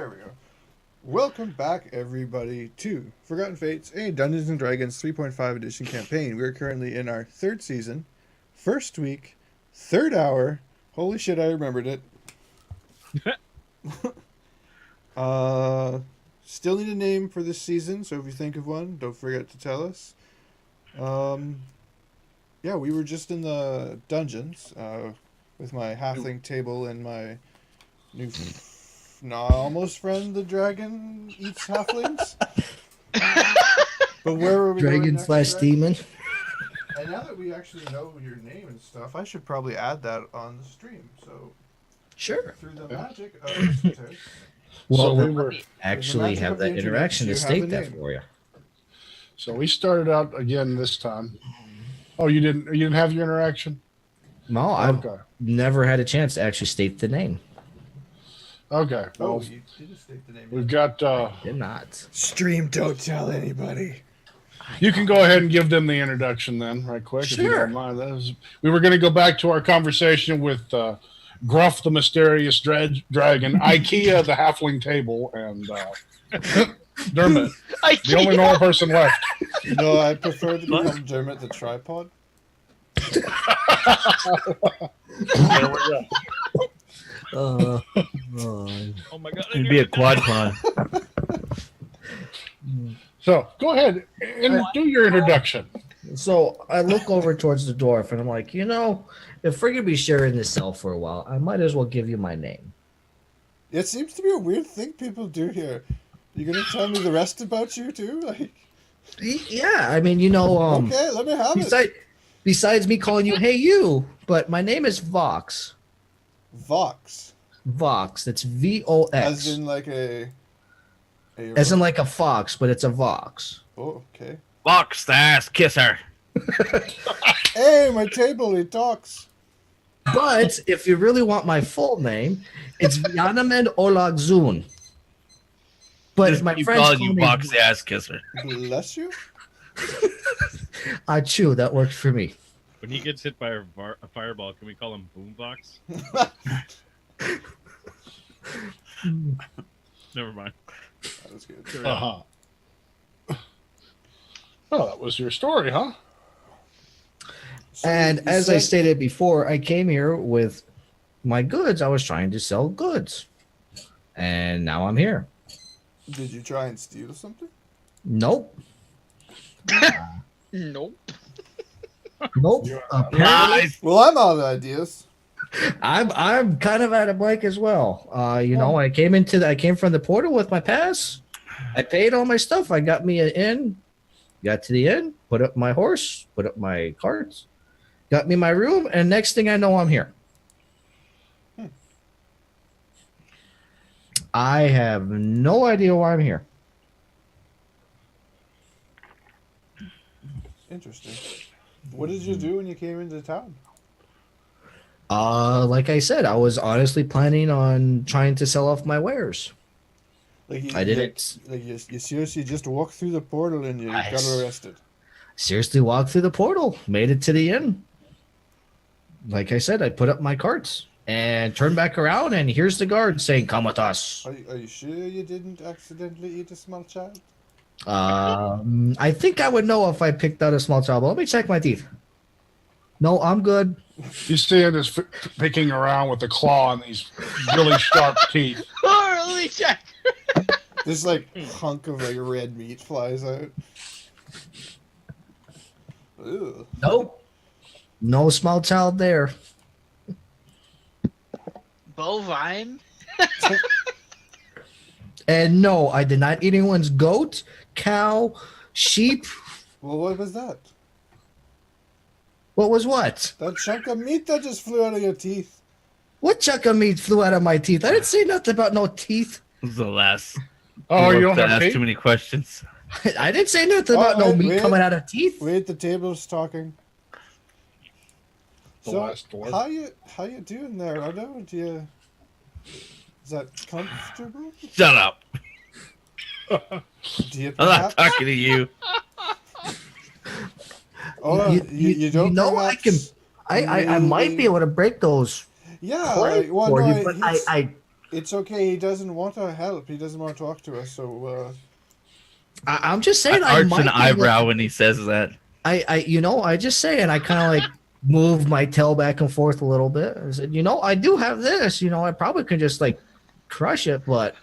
There we go. Welcome back, everybody, to Forgotten Fates, a Dungeons & Dragons 3.5 edition campaign. We're currently in our third season, first week, third hour. Holy shit, I remembered it. Still need a name for this season, so if you think of one, don't forget to tell us. Yeah, we were just in the dungeons with my halfling table and my new almost friend, the dragon eats halflings. But where are we Dragon slash demon. And now that we actually know your name and stuff, I should probably add that on the stream. So Sure. through the magic of esoterics. Well, So we were actually have that interaction to state that for you. So we started out again this time. Oh, you didn't have your interaction? No, I've never had a chance to actually state the name. Okay. Oh, Well, you did state the name. we've got. Did not. Stream, don't tell anybody. You can go ahead and give them the introduction then, right quick. If you Sure. don't mind. We were going to go back to our conversation with Gruff, the mysterious dragon, IKEA, the halfling table, and Dermot, the only normal person left. No, I prefer to become Dermot the tripod. There we go. Oh my god! It'd be a quad con. So go ahead and do your introduction. So I look over towards the dwarf and I'm like, if we're going to be sharing this cell for a while, I might as well give you my name. It seems to be a weird thing people do here. You gonna tell me the rest about you too? Like, Yeah, I mean, okay, let me have it. Besides me calling you, hey, you, but my name is Vox. Vox. Vox. That's Vox. As in like As in like a fox, but it's a Vox. Oh, okay. Box the ass kisser. Hey, my table, it talks. But if you really want my full name, it's Yanamed Olagzun. But Just my keep friends calling call you me box the ass kisser. Bless you. I chew. That works for me. When he gets hit by a fireball, can we call him Boombox? Never mind. That was good. Oh, that was your story, huh? So And you as I said- stated before, I came here with my goods. I was trying to sell goods. And now I'm here. Did you try and steal something? Nope. Nope. Nope. Apparently, Lies. Well, I'm out of ideas. I'm kind of at a blank as well. I came from the portal with my pass. I paid all my stuff. I got me an inn. Got to the inn, put up my horse, put up my carts, got me my room, and next thing I know, I'm here. I have no idea why I'm here. Interesting. What did you do when you came into town? Like I said, I was honestly planning on trying to sell off my wares. Like I didn't. You seriously just walked through the portal and you got arrested. Seriously walked through the portal, made it to the inn. Like I said, I put up my carts and turned back around, and here's the guard saying, "Come with us." Are you sure you didn't accidentally eat a small child? I think I would know if I picked out a small child, but let me check my teeth. No, I'm good. You see him just picking around with the claw and these really sharp teeth. Oh, let me check. This hunk of red meat flies out. Ew. Nope. No small child there. Bovine? And no, I did not eat anyone's goat, cow, sheep. Well, what was that? What was what? That chunk of meat that just flew out of your teeth. What chunk of meat flew out of my teeth? I didn't say nothing about no teeth. This is the last. Oh, you Dwarf don't that have asked teeth? too many questions. I didn't say nothing about no meat coming out of teeth. Wait, the table's talking. The So, last dwarf. how you doing there, Ardo? Is that comfortable? Shut up. Do you I'm not perhaps? talking to you. Oh, you don't. You know, I can. perhaps I might be able to break those Yeah, clay well, for no, you, but he's- I It's okay. He doesn't want our help. He doesn't want to talk to us. So I'm just saying. I arch an eyebrow when he says that. I just say, and I kind of like move my tail back and forth a little bit. I said, I do have this. I probably could just like crush it, but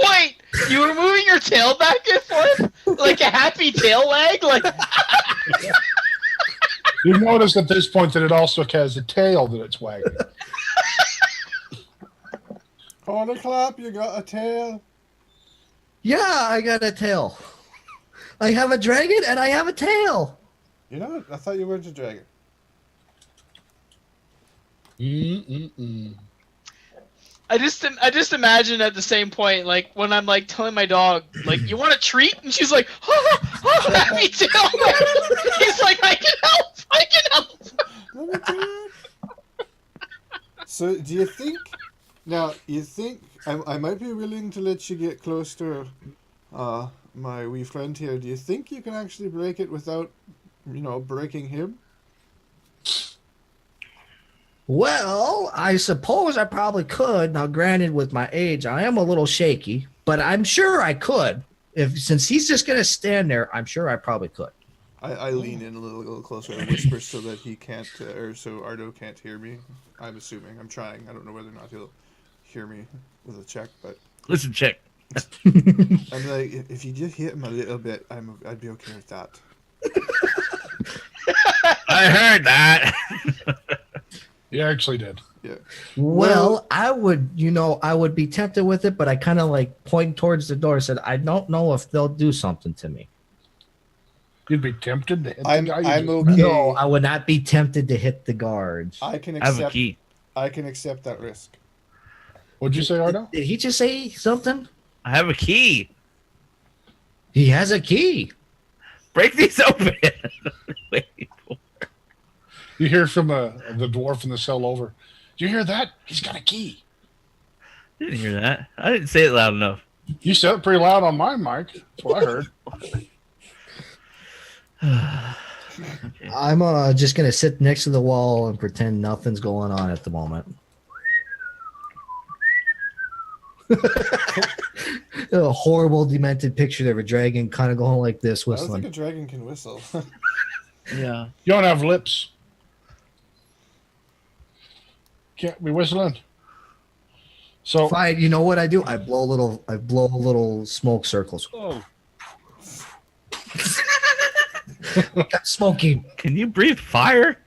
Wait, you were moving your tail back and forth like a happy tail wag? Like, You've noticed at this point that it also has a tail that it's wagging. Corner clap, you got a tail. yeah, I got a tail. I have a dragon and I have a tail. You know what? I thought you weren't a dragon. I just imagine at the same point, like when I'm like telling my dog, like, you want a treat? And she's like, happy tail. He's like, I can help. Let me do it. So, do you think? Now, you think I might be willing to let you get close to my wee friend here. Do you think you can actually break it without, breaking him? Well, I suppose I probably could. Now, granted, with my age, I am a little shaky, but I'm sure I could. Since he's just going to stand there, I'm sure I probably could. I lean in a little closer and whisper so that he can't, or so Ardo can't hear me. I'm assuming. I'm trying. I don't know whether or not he'll hear me with a check, but... Listen, check. I'm like, if you just hit him a little bit, I'd be okay with that. I heard that. You actually did. Yeah. Well, I would be tempted with it, but I kind of like point towards the door and said, I don't know if they'll do something to me. You'd be tempted to hit I'm the guy. okay. No, I would not be tempted to hit the guards. I can I have a accept. key. I can accept that risk. What'd you say, Ardo? Did he just say something? I have a key. He has a key. Break these open. Wait. You hear from the dwarf in the cell over. Do you hear that? He's got a key. I didn't hear that. I didn't say it loud enough. You said it pretty loud on my mic. That's what I heard. Okay. I'm just going to sit next to the wall and pretend nothing's going on at the moment. A horrible, demented picture of a dragon kind of going like this, I don't whistling. think a dragon can whistle. Yeah. You don't have lips. Can't be whistling. So Fine, you know what I do? I blow little smoke circles. Oh, I'm smoking. Can you breathe fire?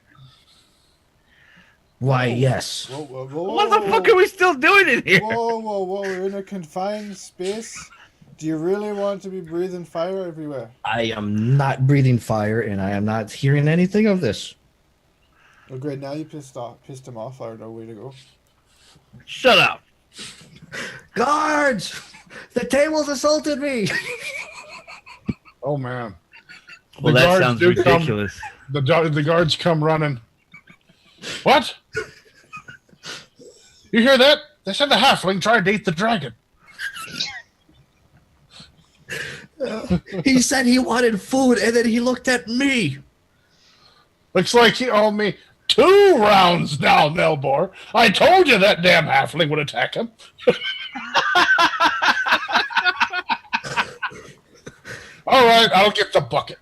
Why, yes. Whoa, whoa, whoa, What the fuck are we still doing in here? Whoa, whoa, whoa! We're in a confined space. Do you really want to be breathing fire everywhere? I am not breathing fire, and I am not hearing anything of this. Oh, great! Now you pissed him off. Ardo, way to go. Shut up. Guards! The table's assaulted me! oh man. Well, The that guards sounds do come- ridiculous. The guards come running. What? You hear that? They said the halfling tried to eat the dragon. He said he wanted food, and then he looked at me. Looks like he owed me 2 rounds now, Nelbor. I told you that damn halfling would attack him. All right, I'll get the bucket.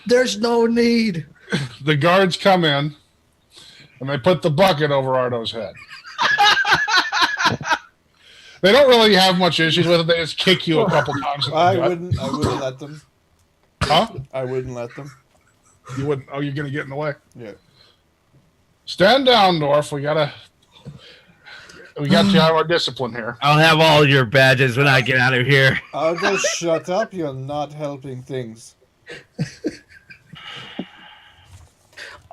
There's no need. The guards come in, and they put the bucket over Ardo's head. They don't really have much issues with it. They just kick you a couple times. In the I gut. wouldn't let them. Huh? I wouldn't let them. You wouldn't? Oh, you're gonna get in the way. Yeah. Stand down, Dwarf. We got to have our discipline here. I'll have all your badges when I get out of here. Ardo, shut up! You're not helping things.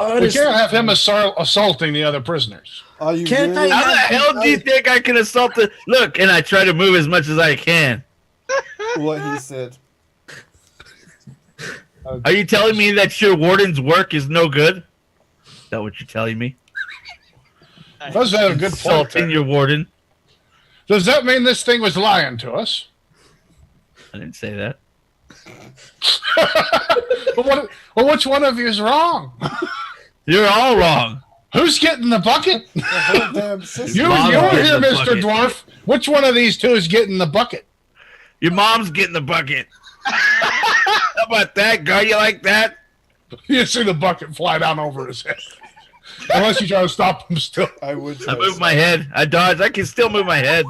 We can't have him assaulting the other prisoners. Are you Can't really? I- How the hell do you think I can assault the... Look, and I try to move as much as I can. What he said. Are you telling me that your warden's work is no good? Is that what you're telling me? Does have a good point Assaulting there. your warden? Does that mean this thing was lying to us? I didn't say that. Well, which one of you is wrong? You're all wrong. Who's getting the bucket? The whole damn system. You Mom's were getting here, the Mr. bucket. Dwarf. Which one of these two is getting the bucket? Your mom's getting the bucket. How about that, girl? You like that? You see the bucket fly down over his head. Unless you try to stop him still. I would. I move my head. I dodge. I can still move my head.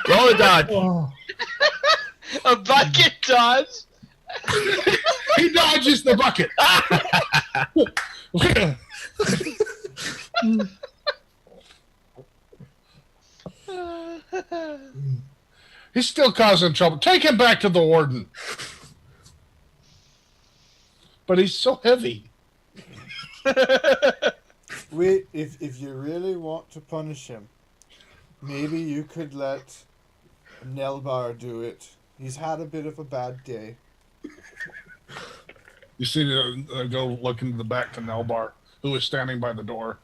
Roll a dodge. A bucket dodge. He dodges the bucket. He's still causing trouble. Take him back to the warden. But he's so heavy. Wait, if you really want to punish him, maybe you could let Nelbar do it. He's had a bit of a bad day. You see go look into the back to Nelbar, who is standing by the door.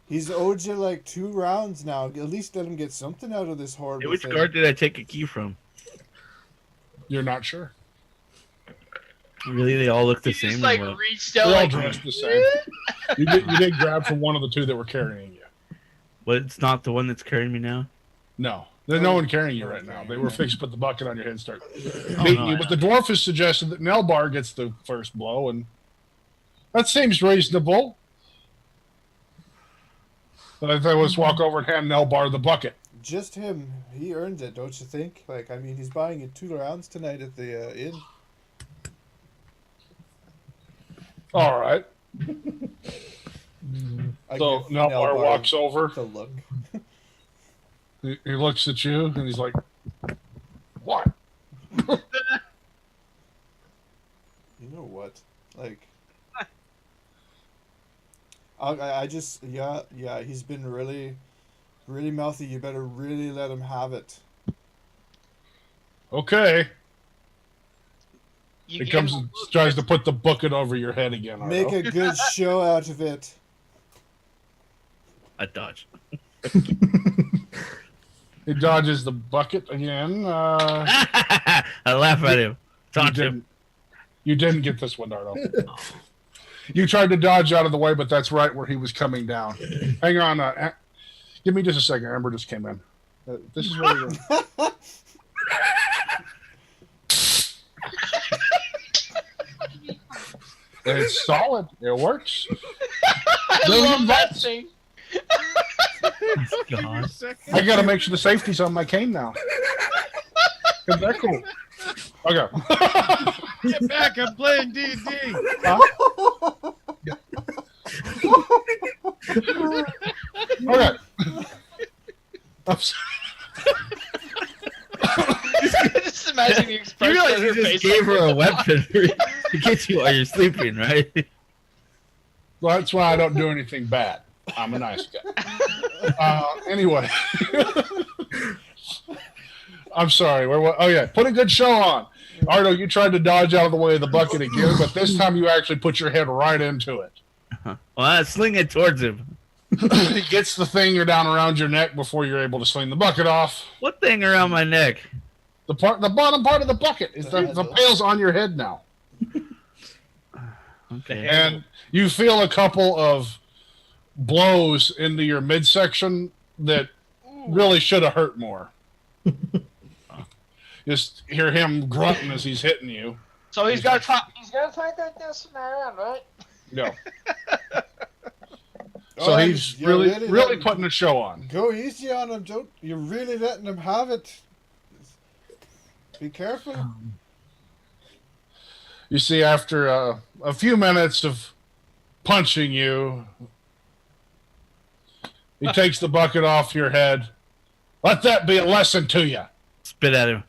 He's owed you like 2 rounds now. At least let him get something out of this horrible Hey, which thing. guard did I take a key from? You're not sure. Really, they all look the You same. just or like what? reached out They're all like dressed the same. You did grab from one of the two that were carrying you. But it's not the one that's carrying me now. No. There's no one carrying you right now. They were fixed to put the bucket on your head and start Oh, beating no, you. I But the dwarf has suggested that Nelbar gets the first blow, and that seems reasonable. But I thought let's walk over and hand Nelbar the bucket. Just him. He earned it, don't you think? Like, I mean, he's buying you 2 rounds tonight at the inn. All right. I So give Nelbar walks over. the look. He looks at you, and he's like, what? You know what? Like, I just, yeah, he's been really mouthy. You better really let him have it. Okay. you He gave comes him a and look. tries to put the bucket over your head again. Ardo. Make a good show out of it. I dodge. He dodges the bucket again. I laugh at him. Taunt him. You didn't get this one, Ardo. You tried to dodge out of the way, but that's right where he was coming down. Hang on. Give me just a second. Amber just came in. This is where we were. It's solid. It works. I love that thing. God. I got to make sure the safety's on my cane now. Isn't that cool? Okay. Get back! I'm playing D&D. Okay. I'm sorry. Just imagine the You expression realize on you her just face. gave her a weapon to get you while you're sleeping, right? Well, that's why I don't do anything bad. I'm a nice guy. Anyway. I'm sorry. Oh, yeah. Put a good show on. Ardo, you tried to dodge out of the way of the bucket again, but this time you actually put your head right into it. Well, I sling it towards him. He gets the thing down around your neck before you're able to sling the bucket off. What thing around my neck? The bottom part of the bucket is the pail's on your head now. Okay. And you feel a couple of blows into your midsection that really should have hurt more. Just hear him grunting as he's hitting you. So he's got to talk. He's got to talk like this from now on, right? No. So Oh, he's you're really letting- putting a show on. Go easy on him, don't. You're really letting him have it. Be careful. You see, after a few minutes of punching you, he takes the bucket off your head. Let that be a lesson to you. Spit at him.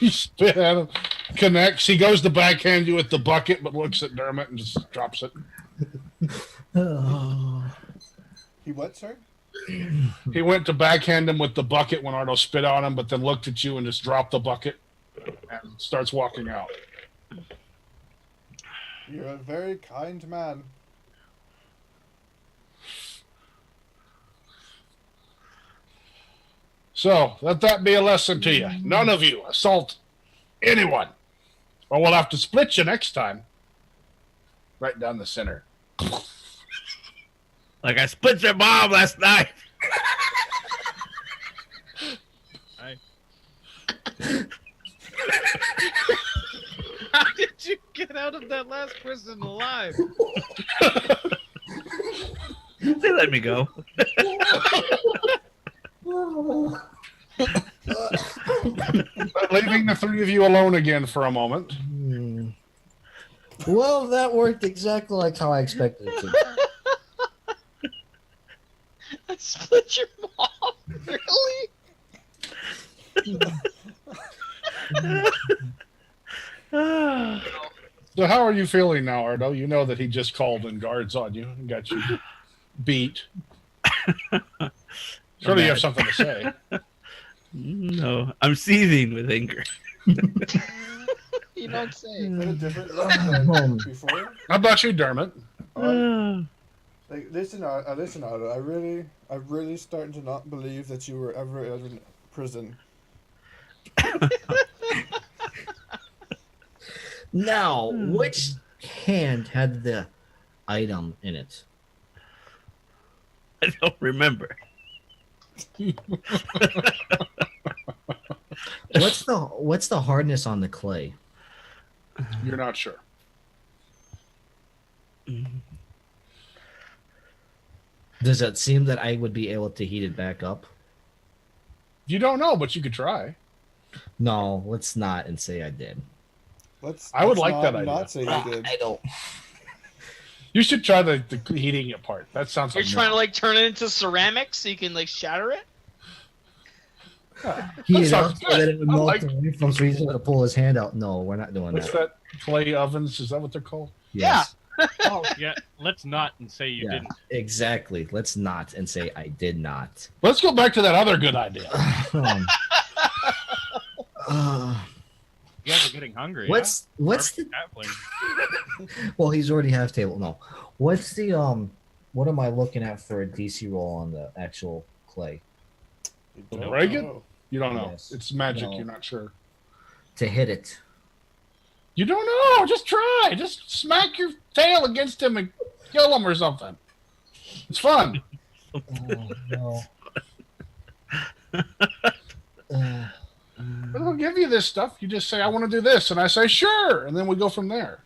You spit at him. Connects. He goes to backhand you with the bucket, but looks at Dermot and just drops it. He what, sir? He went to backhand him with the bucket when Ardo spit on him, but then looked at you and just dropped the bucket and starts walking out. You're a very kind man. So, let that be a lesson to you. None of you assault anyone. Or we'll have to split you next time. Right down the center. Like I split your mom last night. How did you get out of that last prison alive? They let me go. Leaving the three of you alone again for a moment. Well, that worked exactly like how I expected it to. I split your mom. Really? So how are you feeling now, Ardo? You know that he just called in guards on you and got you beat. Surely you have something to say. No, I'm seething with anger. You don't say. Been a different look than before. How about you, Dermot? Like, listen, Ardo. I'm really starting to not believe that you were ever in prison. Now, which hand had the item in it? I don't remember. What's the hardness on the clay? You're not sure. Does it seem that I would be able to heat it back up? You don't know, but you could try. No, let's not and say I did. I would let's like that not idea. Not say you did. I don't. You should try the heating it part. That sounds You're like trying to like turn it into ceramic so you can like shatter it? Heat it sounds up so good. that it would I melt like- away from so he's going to pull his hand out. No, we're not doing What's that. that? Clay ovens? Is that what they're called? Yes. Oh, yeah. Let's not and say you Yeah, didn't. exactly. Let's not and say I did not. Let's go back to that other good idea. You guys are getting hungry. what's the Halfling. well? He's already half table. No, what's the What am I looking at for a DC roll on the actual clay You don't Break it? know. You don't know. Yes. It's magic. No. You're not sure. to hit it? You don't know. Just try. Just smack your tail against him and kill him or something. It's fun. Oh, no. They'll give you this stuff. You just say, I want to do this. And I say, sure. And then we go from there.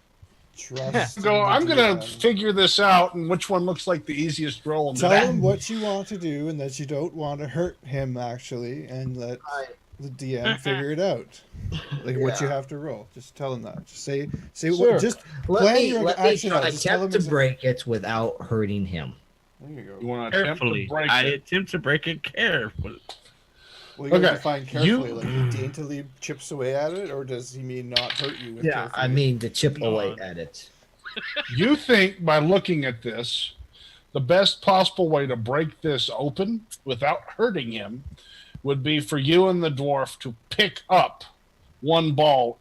Trust. in Go, the I'm going to DM. figure this out and which one looks like the easiest roll. And Tell that. him what you want to do and that you don't want to hurt him, actually, and let the DM figure it out. Like what you have to roll. Just tell him that. Just say Sure. what. Just Let plan me, your let me action out. try, Just tell him attempt to break it without hurting him. There you go. You want to attempt to Carefully. break I it. attempt to break it carefully. Well, you gotta Okay, define carefully. Like he daintily chips away at it, or does he mean not hurt you? With Yeah, I carefully? mean to chip No. away at it. You think by looking at this, the best possible way to break this open without hurting him would be for you and the dwarf to pick up one ball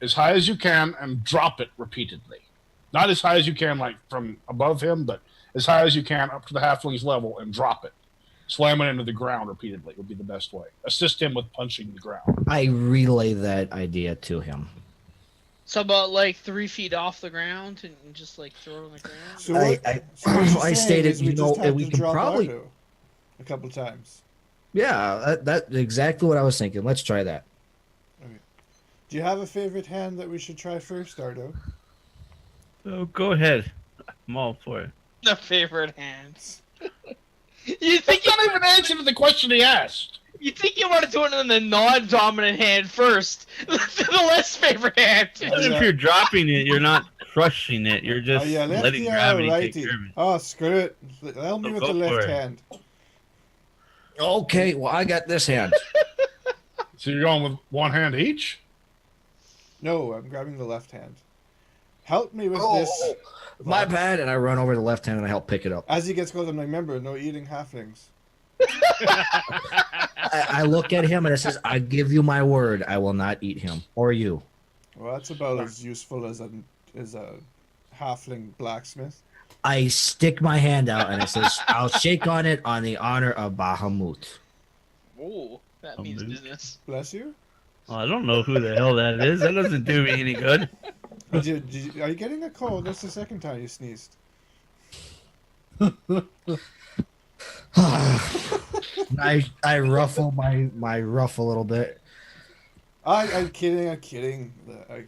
as high as you can and drop it repeatedly. Not as high as you can, like from above him, but as high as you can up to the halfling's level and drop it. Slam it into the ground repeatedly would be the best way. Assist him with punching the ground. I relay that idea to him. So about like 3 feet off the ground and just like throw it on the ground? So what, I so what you're I saying stated, is we you know, just have we to can drop probably, Ardo a couple times. yeah, that's exactly what I was thinking. Let's try that. Do you have a favorite hand that we should try first, Ardo? So go ahead. I'm all for it. The favorite hands. You think That's not even an answer to the question he asked. you want to do it in the non-dominant hand first, the less favorite hand. Even if you're dropping it, you're not crushing it. You're just Oh yeah, lefty letting or gravity take righty? care of it. Oh, screw it. Help me So with go the for left it. hand. Okay, well I got this hand. So you're going with one hand each? No, I'm grabbing the left hand. Help me with Oh, this. my bad, and I run over to the left hand and I help pick it up. As he gets closer, I'm like, remember, no eating halflings. I look at him and it says, "I give you my word, I will not eat him or you." Well, that's about as useful as a halfling blacksmith. I stick my hand out and it says, "I'll shake on it on the honor of Bahamut." Ooh, that means Moot. business. Bless you. Well, I don't know who the hell that is. That doesn't do me any good. Are you getting a cold? That's the second time you sneezed. I ruffle my ruff a little bit. I'm kidding.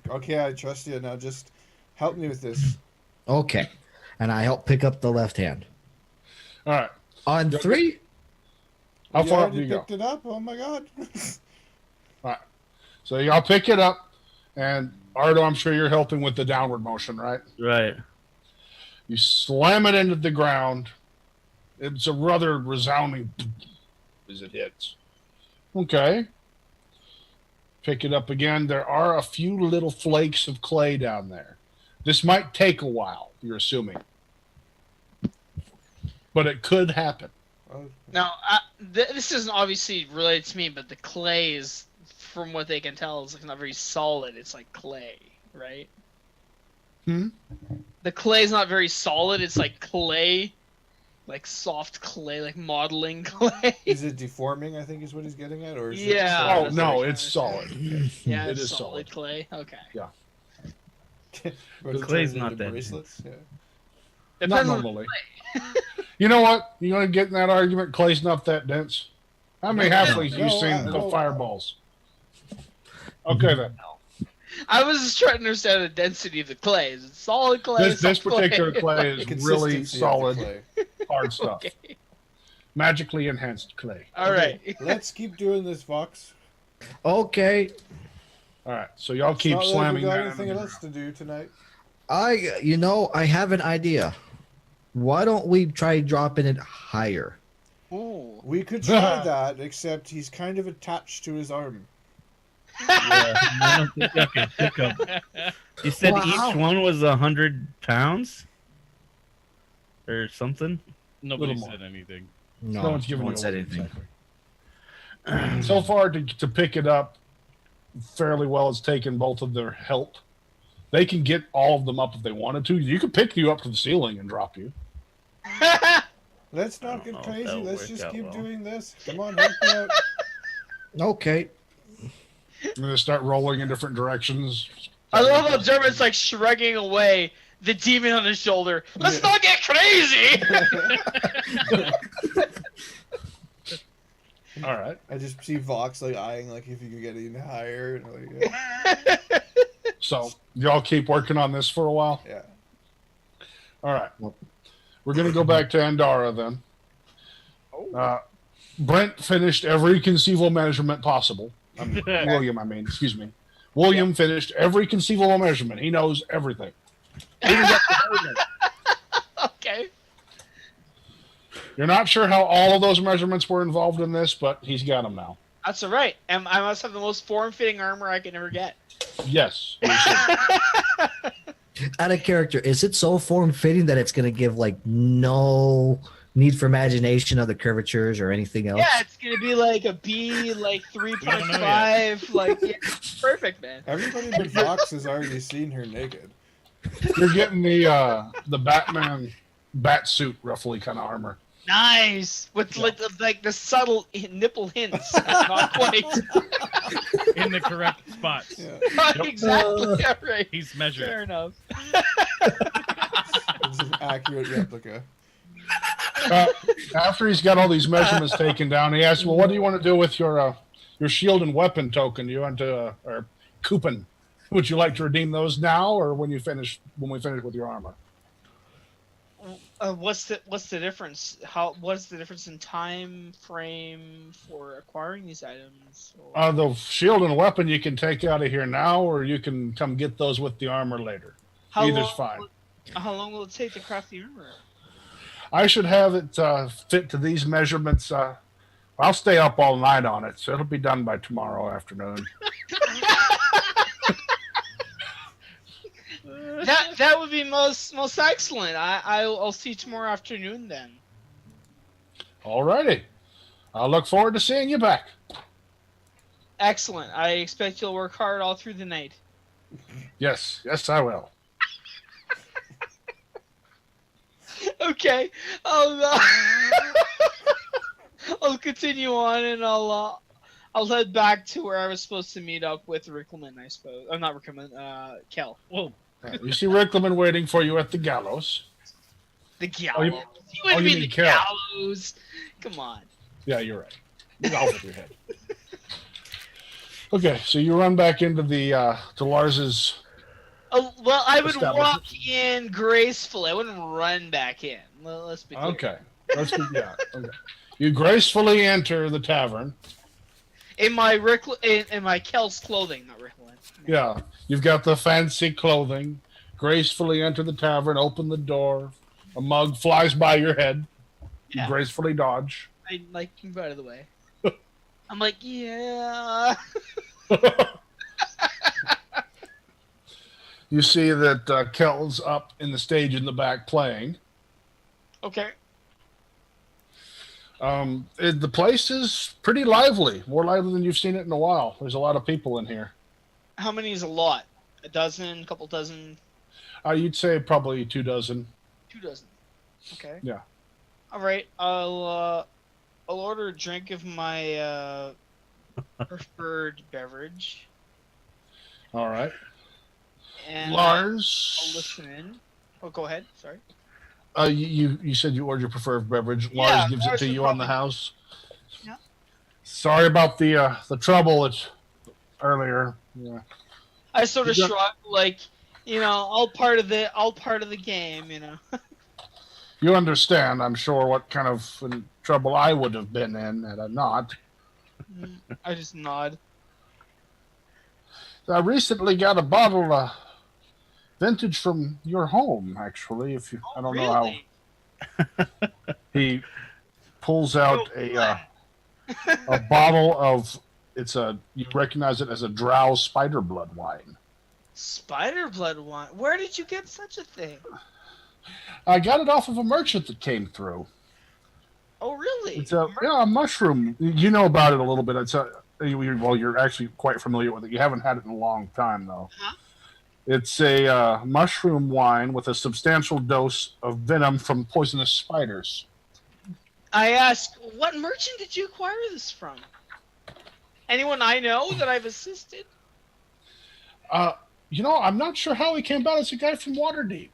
Okay, I trust you. Now just help me with this. Okay, and I help pick up the left hand. All right. On 3. How You far up already do you go? picked it up? Oh my god. All right. So y'all pick it up, and Ardo, I'm sure you're helping with the downward motion, right? Right. You slam it into the ground. It's a rather resounding as it hits. Okay. Pick it up again. There are a few little flakes of clay down there. This might take a while, you're assuming. But it could happen. Now, this isn't obviously related to me, but the clay is, from what they can tell, is like not very solid. It's like clay, right? The clay is not very solid. It's like clay, like soft clay, like modeling clay. Is it deforming? I think is what he's getting at, or is Yeah. Oh, no, it's solid. Yeah, It it's is solid solid. clay. Okay. it The clay's not that bracelets? Yeah. Not Depends on the normally. You know what? You want to get in that argument? Clay's not that dense. How many halflings have you seen go fireballs? Okay, then. I was just trying to understand the density of the clay. Is it solid clay? This soft particular clay? clay is really Consistency of the solid, clay. hard stuff. Okay. Magically enhanced clay. All right. Let's keep doing this, Fox. Okay, All right, so y'all It's keep not like slamming we got that. anything else to do tonight. I have an idea. Why don't we try dropping it higher? Ooh. We could try that, except he's kind of attached to his arm. Yeah, I don't think I could pick up. You said Wow. each one was 100 pounds? Or something? Nobody Little more. said anything. No, one's giving no one you said a- anything. Exactly. So far, to pick it up fairly well, it's taken both of their help. They can get all of them up if they wanted to. You could pick you up to the ceiling and drop you. Let's I not don't get know if crazy. that'll Let's work just out keep well. doing this. Come on, help me out. Okay. And they start rolling in different directions. I love how Dermot's like shrugging away the demon on his shoulder. Let's not get crazy. All right. I just see Vox like eyeing like if you could get even higher. And, like, yeah. So y'all keep working on this for a while. Yeah. All right. We're going to go back to Andara then. Brent finished every conceivable measurement possible. William, excuse me. William finished every conceivable measurement. He knows everything. Even got the measurement. Okay. You're not sure how all of those measurements were involved in this, but he's got them now. That's all right. And I must have the most form-fitting armor I can ever get. Yes. Out of character, is it so form-fitting that it's going to give, like, no need for imagination of the curvatures or anything else? Yeah, it's gonna be like a B, like 3.5, like yeah, perfect, man. Everybody but Vox has already seen her naked. You're getting the Batman bat suit, roughly, kind of armor. Nice, with like the subtle nipple hints, not quite. In the correct spots. Yeah. Not exactly right. He's measured. Fair enough. It's an accurate replica. After he's got all these measurements taken down, he asks, "Well, what do you want to do with your shield and weapon token? Do you want to or coupon? Would you like to redeem those now, or when we finish with your armor?" What's the difference? What's the difference in time frame for acquiring these items? The shield and weapon you can take out of here now, or you can come get those with the armor later. Either's fine. How long will it take to craft the armor? I should have it fit to these measurements. I'll stay up all night on it, so it'll be done by tomorrow afternoon. That would be most excellent. I'll see you tomorrow afternoon then. Alrighty. I'll look forward to seeing you back. Excellent. I expect you'll work hard all through the night. Yes, I will. Okay. I'll continue on and I'll I'll head back to where I was supposed to meet up with Rickleman, I suppose. Not Rickleman, Kel. Whoa. You see Rickleman waiting for you at the gallows. The gallows. Oh, You wouldn't you be mean the Kel. gallows. Come on. Yeah, you're right. You got with your head. Okay, so you run back into the to Lars's. Oh, well, I would Establishment. walk in gracefully. I wouldn't run back in. Well, let's be clear. Okay, yeah. Okay, you gracefully enter the tavern. In my in my Kel's clothing, not Rickleman. Yeah, you've got the fancy clothing. Gracefully enter the tavern. Open the door. A mug flies by your head. You Yeah. gracefully dodge. I like move out of the way. I'm like, yeah. You see that Kel's up in the stage in the back playing. Okay. The place is pretty lively, more lively than you've seen it in a while. There's a lot of people in here. How many is a lot? A dozen? A couple dozen? You'd say probably 2 dozen. 2 dozen. Okay. Yeah. All right. I'll order a drink of my preferred beverage. All right. And Lars. I'll listen in. Oh, go ahead. Sorry. You said you ordered your preferred beverage. Yeah, Lars gives Lars it to would you on the probably- house. Yeah. Sorry about the trouble earlier. Yeah. I sort of You got- shrug, like, all part of the game, You understand, I'm sure, what kind of trouble I would have been in had I not. I just nod. I recently got a bottle vintage from your home, actually. I don't know how. Really? He pulls out Oh, a bottle of you recognize it as a Drow spider blood wine. Spider blood wine. Where did you get such a thing? I got it off of a merchant that came through. Oh, really? It's a mushroom. You know about it a little bit. You're actually quite familiar with it. You haven't had it in a long time, though. Huh? It's a mushroom wine with a substantial dose of venom from poisonous spiders. I ask, what merchant did you acquire this from? Anyone I know that I've assisted? I'm not sure how he came about. It's a guy from Waterdeep.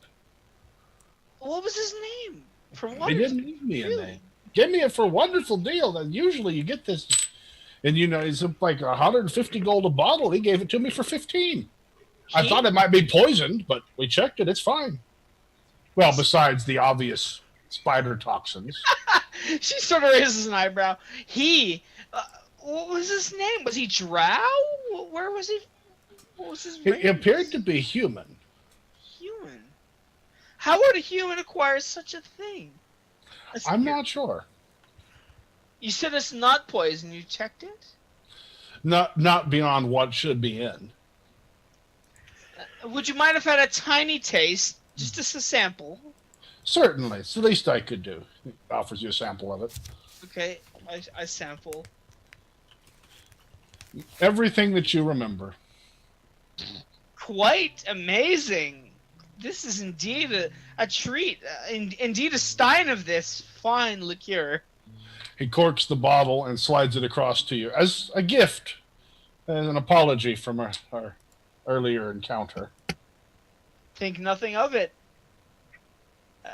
What was his name? From what? He didn't give me a Really? name. Give me it for a wonderful deal. Then usually you get this, and it's like 150 gold a bottle. He gave it to me for 15. I thought it might be poisoned, but we checked it. It's fine. Well, besides the obvious spider toxins. She sort of raises an eyebrow. What was his name? Was he Drow? Where was he? What was his race? He appeared to be human. Human. How would a human acquire such a thing? I'm not sure. You said it's not poison. You checked it? Not beyond what should be in. Would you mind if I had a tiny taste, just as a sample? Certainly. It's the least I could do. He offers you a sample of it. Okay, I sample. Everything that you remember. Quite amazing. This is indeed a treat. Indeed a stein of this fine liqueur. He corks the bottle and slides it across to you as a gift, as an apology from our earlier encounter. Think nothing of it.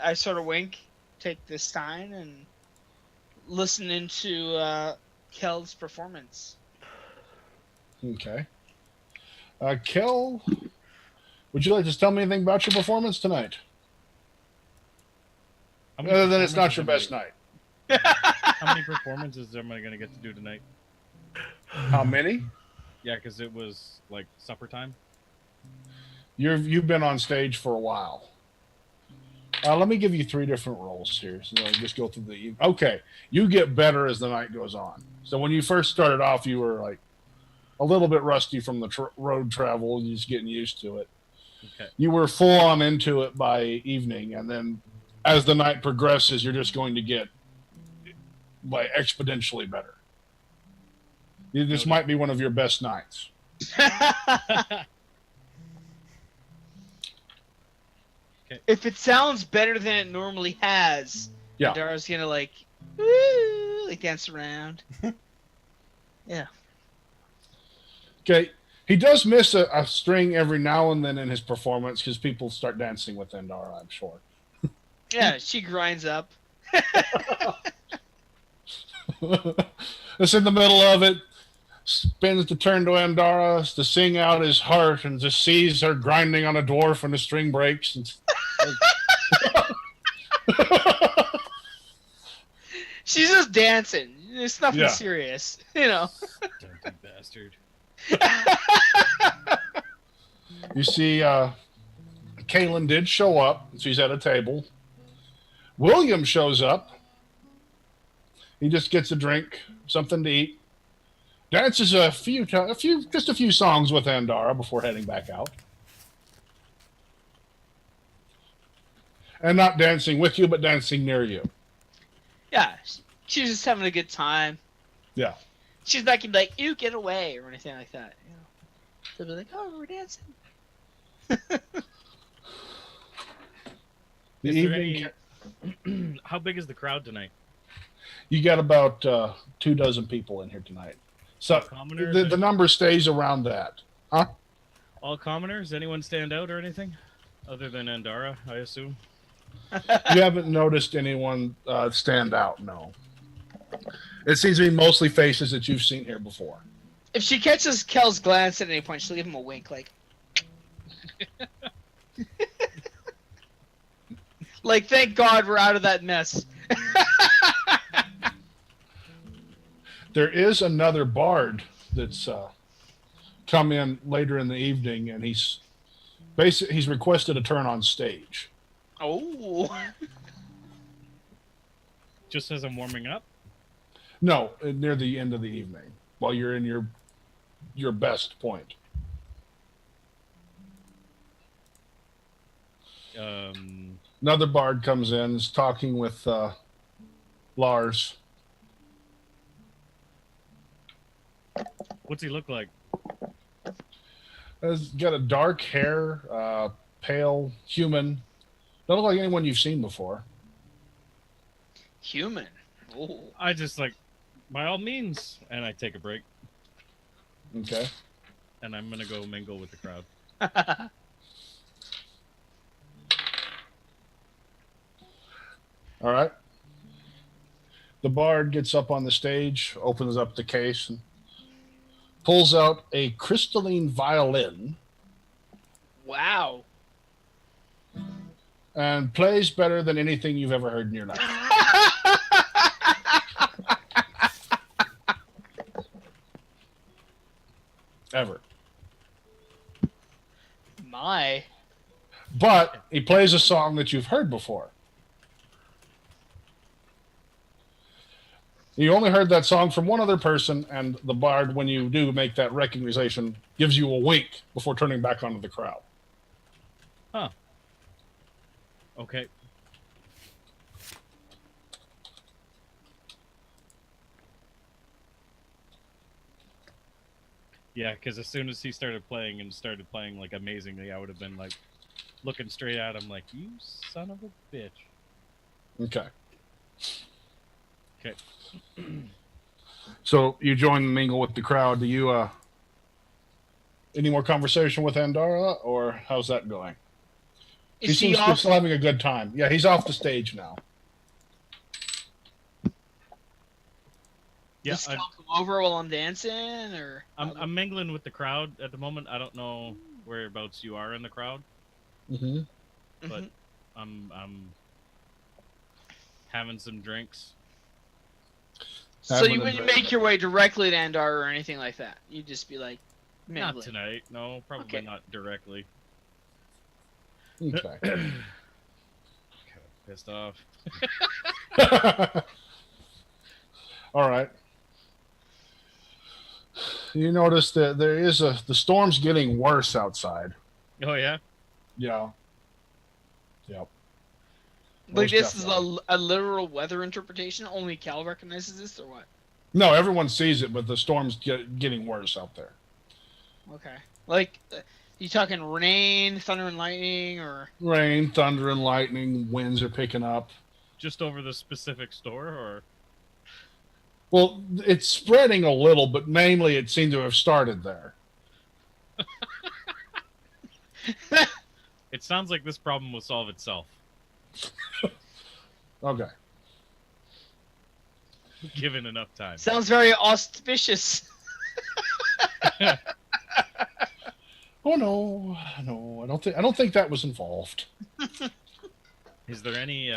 I sort of wink, take the stein, and listen into Kel's performance. Okay. Kel, would you like to tell me anything about your performance tonight? Other than it's not your best night. How many performances am I going to get to do tonight? How many? Yeah, because it was like supper time. You've been on stage for a while. Let me give you 3 different roles here. So I'll just go through the. Okay, you get better as the night goes on. So when you first started off, you were like a little bit rusty from the road travel. You're just getting used to it. Okay. You were full on into it by evening, and then as the night progresses, you're just going to get exponentially better. This might be one of your best nights. If it sounds better than it normally has, Yeah. Andara's gonna woo, dance around. Yeah. Okay. He does miss a string every now and then in his performance because people start dancing with Andara, I'm sure. Yeah, she grinds up. It's in the middle of it, spins to turn to Andara to sing out his heart and just sees her grinding on a dwarf and the string breaks. And... She's just dancing. It's nothing serious, you know. Dirty bastard. You see, Kaylin did show up. She's at a table. William shows up. He just gets a drink, something to eat. Dances just a few songs with Andara before heading back out. And not dancing with you, but dancing near you. Yeah, she's just having a good time. Yeah. She's not gonna be like, "You get away" or anything like that. You know, she'll be like, "Oh, we're dancing." Is there any... How big is the crowd tonight? You got about 24 people in here tonight. So the number stays around that. Huh? All commoners? Anyone stand out or anything? Other than Andara, I assume? You haven't noticed anyone stand out, no. It seems to be mostly faces that you've seen here before. If she catches Kel's glance at any point, she'll give him a wink, like... like, thank God we're out of that mess. There is another bard that's come in later in the evening, and he's requested a turn on stage. Oh. Just as I'm warming up? No, near the end of the evening, while you're in your best point. Another bard comes in, is talking with Lars. What's he look like? He's got a dark hair, pale, human. Don't look like anyone you've seen before. Human? Oh. I just like, by all means, and I take a break. Okay. And I'm gonna go mingle with the crowd. All right. The bard gets up on the stage, opens up the case, and pulls out a crystalline violin. Wow. And plays better than anything you've ever heard in your life. Ever. My. But he plays a song that you've heard before. You only heard that song from one other person, and the bard, when you do make that recognition, gives you a wink before turning back onto the crowd. Huh. Okay. Yeah, because as soon as he started playing like amazingly, I would have been like looking straight at him like, "You son of a bitch." Okay. Okay. So you join the mingle with the crowd. Do you any more conversation with Andara, or how's that going? He seems to be still having a good time. Yeah, he's off the stage now. Yeah, Just come over while I'm dancing, or I'm mingling with the crowd at the moment. I don't know whereabouts you are in the crowd, but I'm having some drinks. So you wouldn't make your way directly to Andara or anything like that. You'd just be like, mingling. Not tonight. No, probably not directly. Okay. Kind of pissed off. All right. You notice that there is the storm's getting worse outside. Oh yeah. Yeah. Yep. Like this is a literal weather interpretation. Only Cal recognizes this, or what? No, everyone sees it, but the storm's getting worse out there. Okay. Like, you talking rain, thunder and lightning, or rain, thunder and lightning? Winds are picking up. Just over the specific store, or? Well, it's spreading a little, but mainly it seemed to have started there. It sounds like this problem will solve itself. Okay. Given enough time. Sounds very auspicious. Oh no, no, I don't think that was involved. Is there any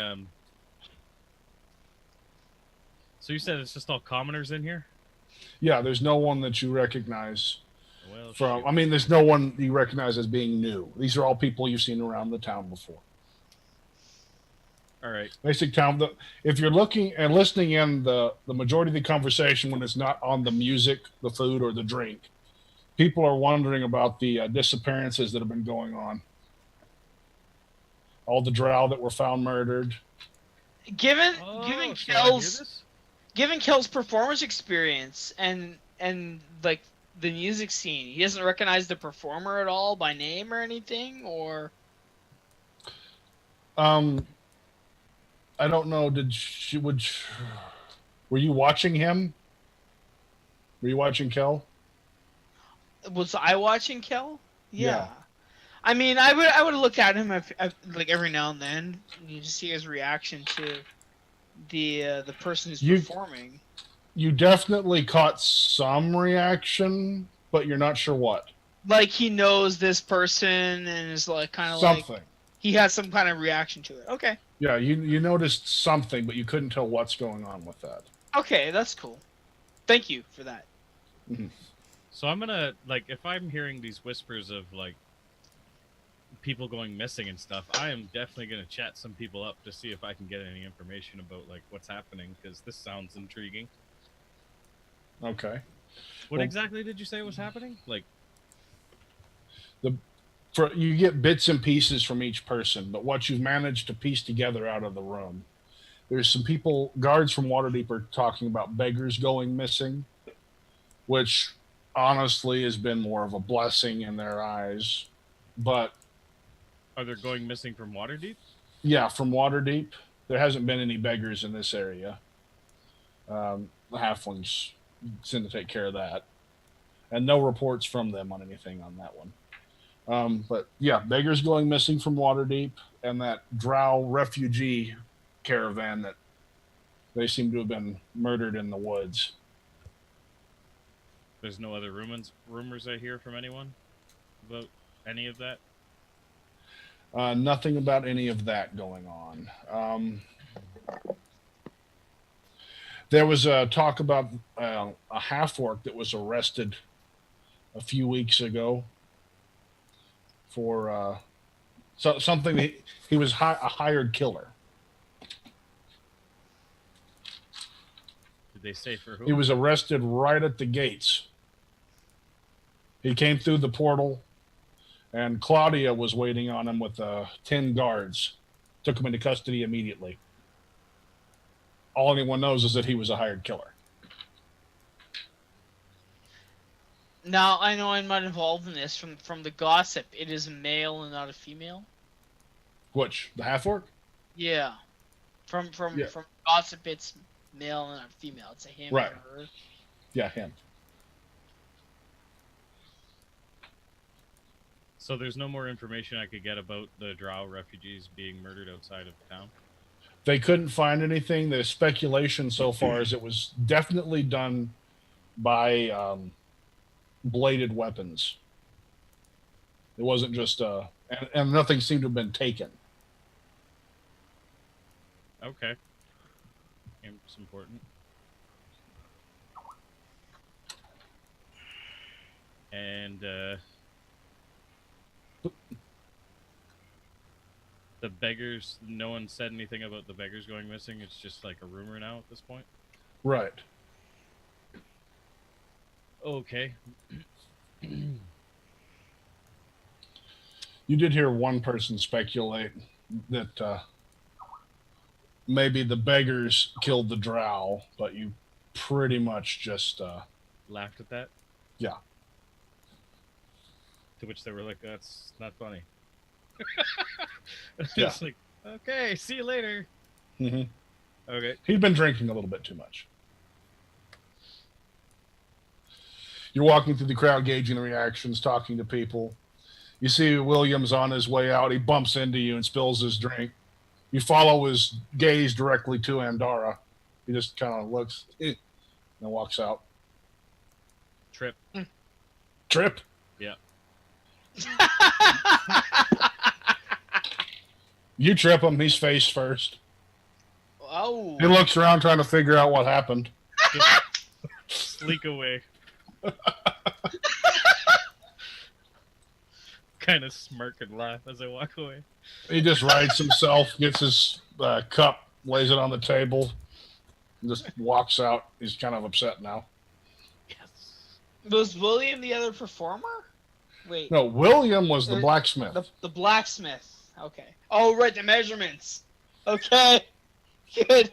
So you said it's just all commoners in here? Yeah, there's no one that you recognize Well, from. shoot. I mean, there's no one you recognize as being new. These are all people you've seen around the town before. All right. Basic town. If you're looking and listening in the majority of the conversation when it's not on the music, the food, or the drink, people are wondering about the disappearances that have been going on. All the drow that were found murdered. Given Oh, given shall I hear Kel's this? given Kel's performance experience and like the music scene, he doesn't recognize the performer at all by name or anything, or I don't know. Were you watching him? Were you watching Kel? was I watching Kel? Yeah. I mean, I would look at him like every now and then. And you just see his reaction to the person who's performing. You definitely caught some reaction, but you're not sure what. Like he knows this person and is like kind of Something. like he has some kind of reaction to it. Okay. Yeah, you noticed something, but you couldn't tell what's going on with that. Okay, that's cool. Thank you for that. So I'm gonna, like, if I'm hearing these whispers of, like, people going missing and stuff, I am definitely gonna chat some people up to see if I can get any information about, like, what's happening, because this sounds intriguing. Okay. What Well- exactly did you say was happening? Like, You get bits and pieces from each person, but what you've managed to piece together out of the room, there's some people, guards from Waterdeep are talking about beggars going missing, which honestly has been more of a blessing in their eyes. But are they going missing from Waterdeep? yeah, from Waterdeep, there hasn't been any beggars in this area. The halflings seem to take care of that, and no reports from them on anything on that one. But yeah, beggars going missing from Waterdeep, and that drow refugee caravan that they seem to have been murdered in the woods. There's no other rumors I hear from anyone about any of that? Nothing about any of that going on. There was a talk about a half-orc that was arrested a few weeks ago for something. He was a hired killer. Did they say for who? He was arrested right at the gates. He came through the portal, and Claudia was waiting on him with 10 guards. Took him into custody immediately. All anyone knows is that he was a hired killer. Now I know I'm not involved in this. From the gossip, it is a male and not a female. Which, the half-orc? Yeah. From Yeah. gossip, it's male and not female. It's a him Right. and her. Yeah, him. So there's no more information I could get about the Drow refugees being murdered outside of town? They couldn't find anything. The speculation so far is it was definitely done by bladed weapons. It wasn't just and nothing seemed to have been taken. Okay. It's important. And the beggars, no one said anything about the beggars going missing. It's just like a rumor now at this point. Right. Okay. You did hear one person speculate that maybe the beggars killed the drow, but you pretty much just Laughed at that. Yeah. To which they were like, "That's not funny." Yeah. It's like, okay, see you later. Mhm. Okay. He'd been drinking a little bit too much. You're walking through the crowd, gauging the reactions, talking to people. You see Williams on his way out. He bumps into you and spills his drink. You follow his gaze directly to Andara. He just kind of looks and walks out. Trip. Trip? Yeah. You trip him. He's face first. Oh. He looks around trying to figure out what happened. Sleek away. Kind of smirk and laugh as I walk away. He just rights himself, gets his cup, lays it on the table, and just walks out. He's kind of upset now. Yes. Was William the other performer? Wait. No, William was the blacksmith. The blacksmith. Okay. Oh, right, the measurements. Okay. Good.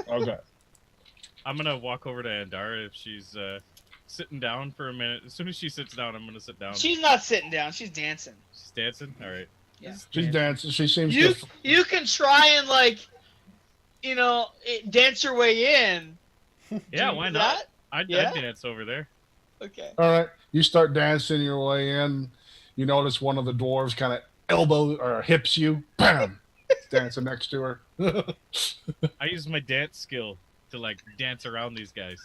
Okay. I'm gonna walk over to Andara if she's sitting down for a minute. As soon as she sits down, I'm gonna sit down. She's not sitting down. She's dancing. She's dancing? Alright. Yeah. She's dancing. She seems You can try and, like, dance your way in. Yeah, Do why that? not? I'd Yeah? dance over there. Okay. All right. You start dancing your way in. You notice one of the dwarves kind of elbow or hips you. Bam! Dancing next to her. I use my dance skill to, like, dance around these guys.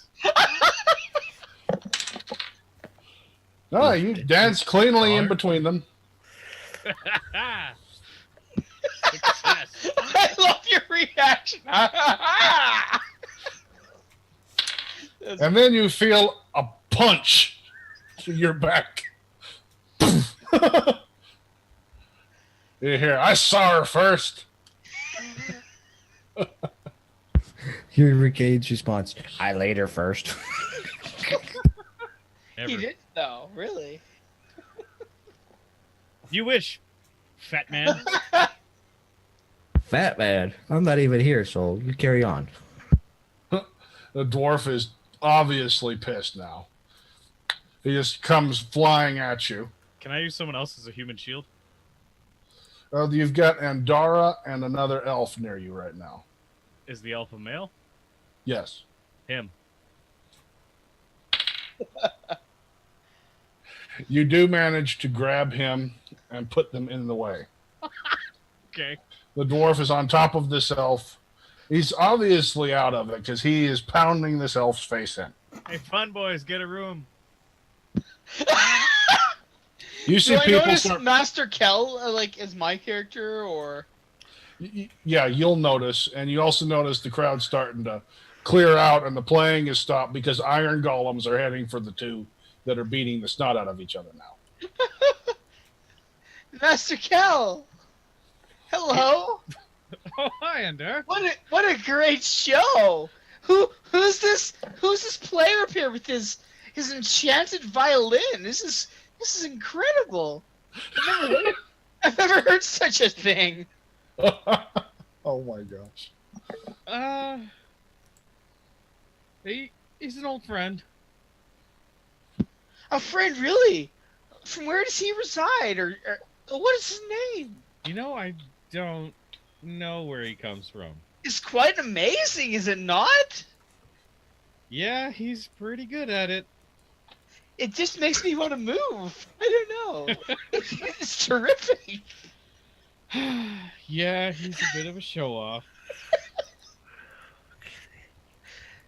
No, you dance cleanly in between them. Success. I love your reaction. And then you feel a punch to your back. You hear, I saw her first. Hurricane's response. I laid her first. Never. He did, though. Really? You wish, fat man. Fat man. I'm not even here, so you carry on. The dwarf is obviously pissed now. He just comes flying at you. Can I use someone else as a human shield? You've got Andara and another elf near you right now. Is the alpha male? Yes. Him. You do manage to grab him and put them in the way. Okay. The dwarf is on top of this elf. He's obviously out of it because he is pounding this elf's face in. Hey, fun boys, get a room. You see Do I people notice start... Master Kel, like, is my character, or... Yeah, you'll notice. And you also notice the crowd starting to clear out and the playing is stopped because iron golems are heading for the two that are beating the snot out of each other now. Master Kel! Hello! Oh, hi, Andara. What a great show! Who's this player up here with his enchanted violin? This is incredible. I've never heard such a thing. Oh my gosh. He's an old friend. A friend, really? From where does he reside, or what is his name? You know, I don't know where he comes from. It's quite amazing, is it not? Yeah, he's pretty good at it. It just makes me want to move. I don't know. It's terrific. Yeah, he's a bit of a show-off.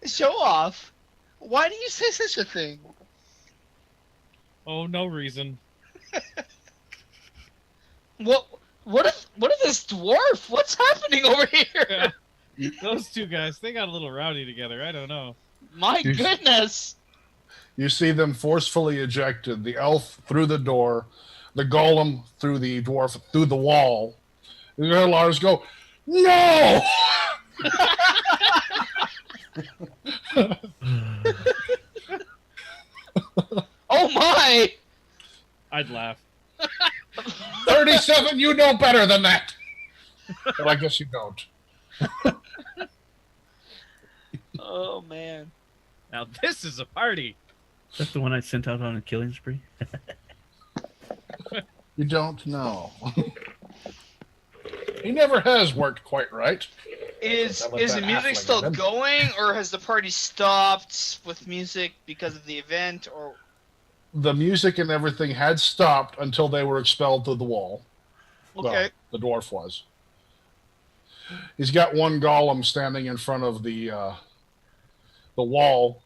Show off? Why do you say such a thing? Oh, no reason. What if this dwarf? What's happening over here? Those two guys, they got a little rowdy together. I don't know. My goodness. You see them forcefully ejected, the elf through the door, the golem through the dwarf through the wall. You hear Lars go, no! Oh my! I'd laugh. 37, you know better than that. But I guess you don't. Oh man. Now this is a party. That's the one I sent out on a killing spree. You don't know. He never has worked quite right. Is That was the that music Halfling still event. going, or has the party stopped with music because of the event, or the music and everything had stopped until they were expelled through the wall. Okay. Well, the dwarf was. He's got one golem standing in front of the wall,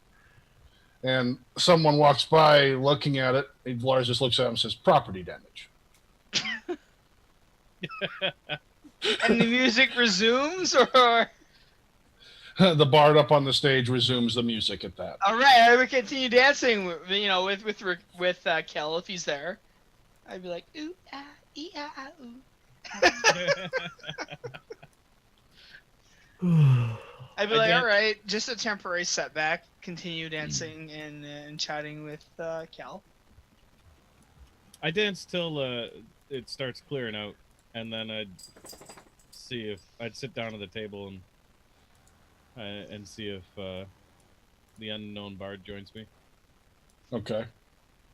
and someone walks by looking at it. Lars just looks at him and says, "Property damage." And the music resumes, or? The bard up on the stage resumes the music at that. All right, I would continue dancing. With Kel if he's there. I'd be like, ooh ah ee ah ah ooh. I'd be like, all right, just a temporary setback. Continue dancing and chatting with Kel. I dance till it starts clearing out, and then I'd sit down at the table and see if the unknown bard joins me. Okay.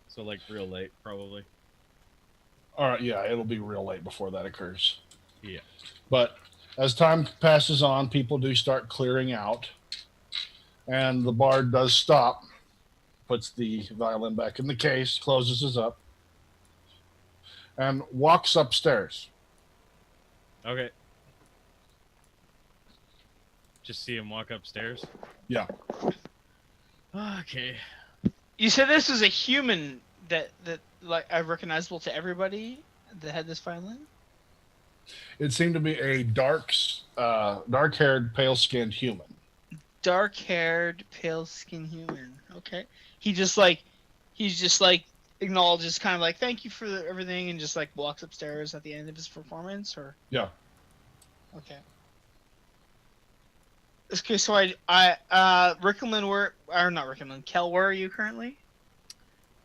So like real late, probably. All right, yeah, it'll be real late before that occurs. Yeah. But as time passes on, people do start clearing out, and the bard does stop, puts the violin back in the case, closes it up, and walks upstairs. Okay. Just see him walk upstairs? Yeah. Okay. You said this was a human that like recognizable to everybody that had this violin? It seemed to be a dark-haired, pale-skinned human. Dark-haired, pale-skinned human. Okay. He's just like acknowledges, kind of like, thank you for everything, and just like walks upstairs at the end of his performance, or? Yeah. Okay. Okay, so Kel, where are you currently?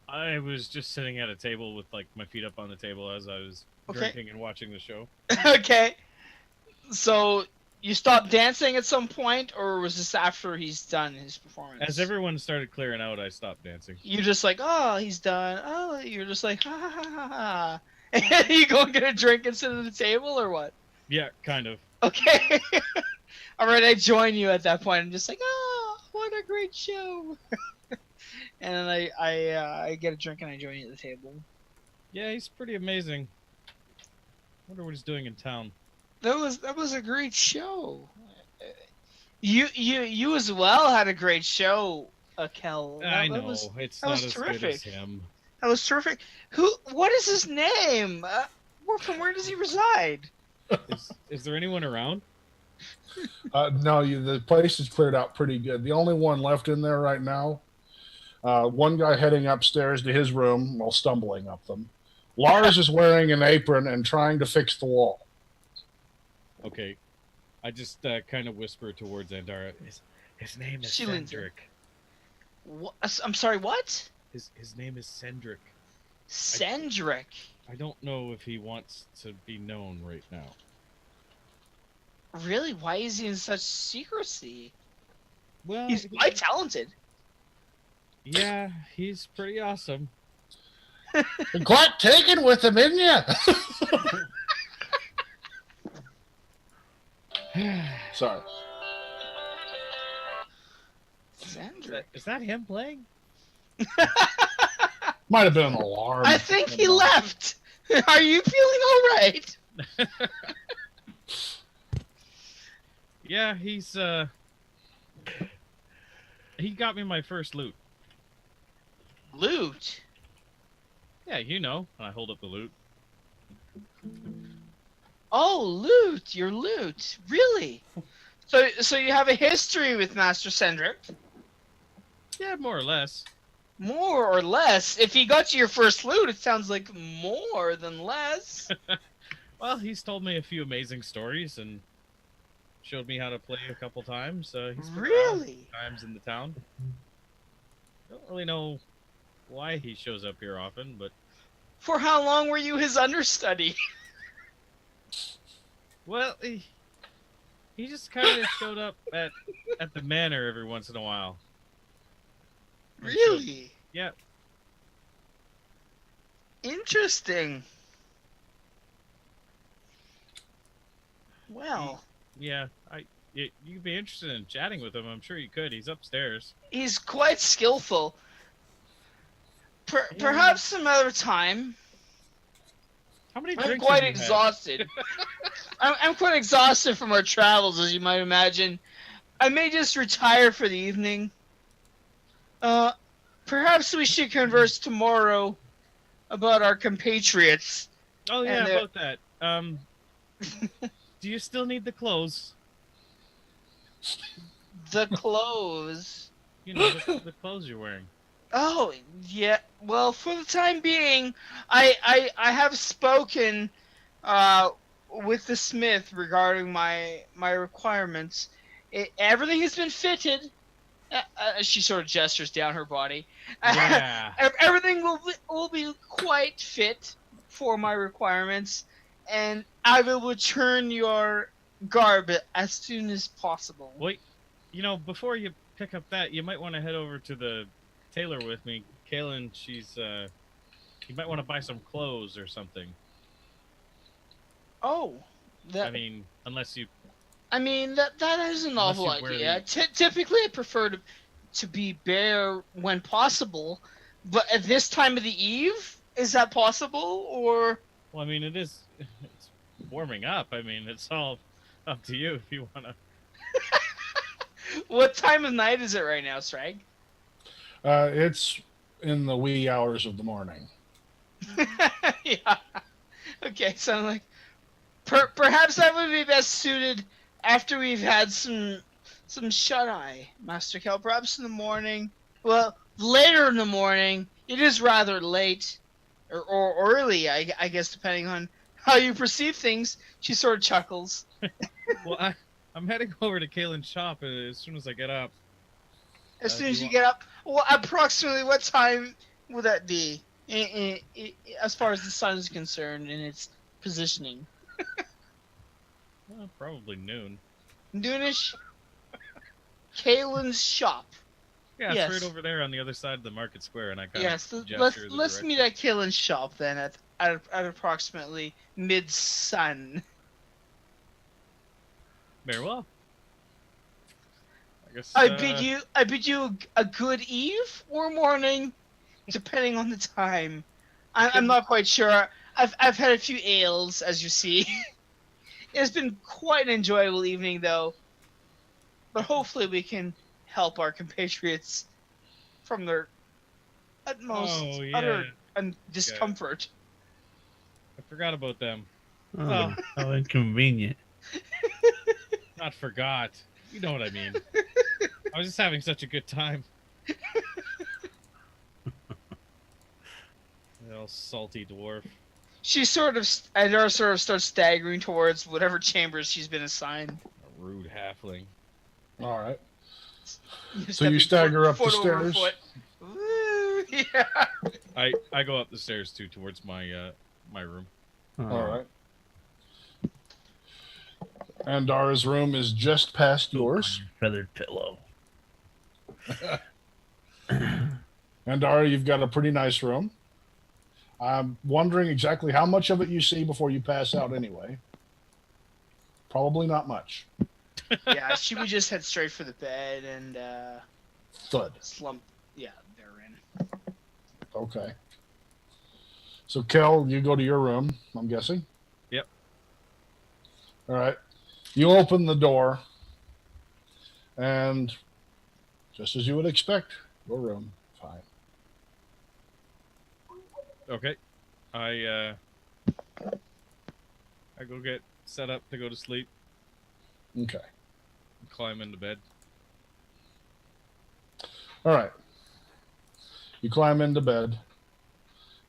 I was just sitting at a table with like my feet up on the table as I was drinking and watching the show. Okay. So you stopped dancing at some point, or was this after he's done his performance? As everyone started clearing out, I stopped dancing. You're just like, oh, he's done. Oh, you're just like, ha ha ha ha ha. And you go and get a drink and sit at the table, or what? Yeah, kind of. Okay. All right, I join you at that point. I'm just like, oh, what a great show. And then I get a drink and I join you at the table. Yeah, he's pretty amazing. Wonder what he's doing in town. That was a great show. You as well had a great show, Kel. I know it's not as good as him. That was terrific. What is his name? Where does he reside? Is there anyone around? No, the place is cleared out pretty good. The only one left in there right now, one guy heading upstairs to his room while stumbling up them. Lars is wearing an apron and trying to fix the wall. Okay. I just kind of whisper towards Andara. His name is Cendric. What? I'm sorry, what? His name is Cendric. Cendric? I don't know if he wants to be known right now. Really? Why is he in such secrecy? Well, he's quite talented. Yeah, he's pretty awesome. You're quite taken with him, isn't you? Sorry. Cendric. Is that him playing? Might have been an alarm. I think he left. Are you feeling all right? Yeah, he's he got me my first loot. Loot? Yeah, you know. I hold up the loot. Oh, loot! Your loot, really? So you have a history with Master Cendric? Yeah, more or less. More or less? If he got you your first loot, it sounds like more than less. Well, he's told me a few amazing stories and showed me how to play a couple times. He's been really? Times in the town. Don't really know why he shows up here often, but for how long were you his understudy? Well, he just kind of showed up at the manor every once in a while. Really? Yeah. Interesting. Well. Yeah, you'd be interested in chatting with him. I'm sure you could. He's upstairs. He's quite skillful. Perhaps some other time. How many I'm drinks quite have you had? exhausted. I'm quite exhausted from our travels, as you might imagine. I may just retire for the evening. Perhaps we should converse tomorrow about our compatriots. Oh yeah, And about that. Do you still need the clothes? The clothes. You know, the clothes you're wearing. Oh, yeah. Well, for the time being, I have spoken with the smith regarding my requirements. Everything has been fitted. She sort of gestures down her body. Yeah. Everything will be quite fit for my requirements, and I will return your garb as soon as possible. Wait, you know, before you pick up that, you might want to head over to the tailor with me. Kaylin, she's you might want to buy some clothes or something. Oh, that. I mean, unless you. I mean that is an awful you wear idea. Typically, I prefer to be bare when possible, but at this time of the eve, is that possible? Or Well, I mean, it's warming up. I mean, it's all up to you if you want to. what time of night is it right now, Sragg? It's in the wee hours of the morning. Yeah. Okay, so I'm like, perhaps that would be best suited after we've had some shut-eye, Master Kel. Perhaps in the morning. Well, later in the morning. It is rather late, or early, I guess, depending on how you perceive things. She sort of chuckles. Well, I'm heading over to Kaylin's shop as soon as I get up. As soon as you get up, well, approximately what time would that be, as far as the sun is concerned in its positioning? Well, probably noon. Noonish. Kaylin's shop. Yeah, Yes. it's right over there on the other side of the market square, and I kind Yes, of let's meet at Kaylin's shop then at approximately mid-sun. Very well. I guess. I bid you a good eve or morning, depending on the time. I'm not quite sure. I've had a few ales, as you see. It's been quite an enjoyable evening, though. But hopefully we can help our compatriots from their utmost utter discomfort. I forgot about them. Oh, Well. how inconvenient. Not forgot. You know what I mean. I was just having such a good time. Little salty dwarf. Andara sort of starts staggering towards whatever chambers she's been assigned. A rude halfling. All right. So you stagger up the foot over stairs. foot. Woo, yeah. I go up the stairs too towards my my room. Oh, All right. Andara's room is just past yours. feathered pillow. Andara, you've got a pretty nice room. I'm wondering exactly how much of it you see before you pass out anyway. Probably not much. Yeah, she would just head straight for the bed and Thud. slump. Yeah, therein. Okay. So, Kel, you go to your room, I'm guessing? Yep. All right. You open the door, and just as you would expect, your room, fine. Okay. I go get set up to go to sleep. Okay. Climb into bed. All right. You climb into bed.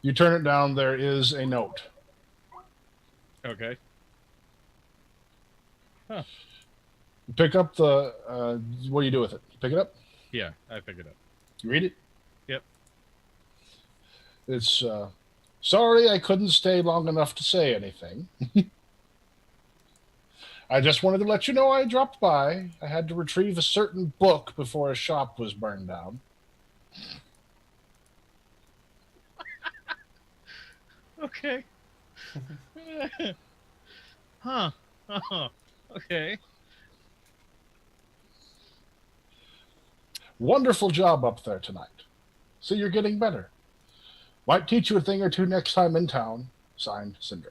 You turn it down. There is a note. Okay. Huh. You pick up the. What do you do with it? You pick it up? Yeah, I pick it up. You read it? Yep. It's. Sorry, I couldn't stay long enough to say anything. I just wanted to let you know I dropped by. I had to retrieve a certain book before a shop was burned down. Okay. Huh. Oh, okay. Wonderful job up there tonight. See, you're getting better. Might teach you a thing or two next time in town. Signed, Cindric.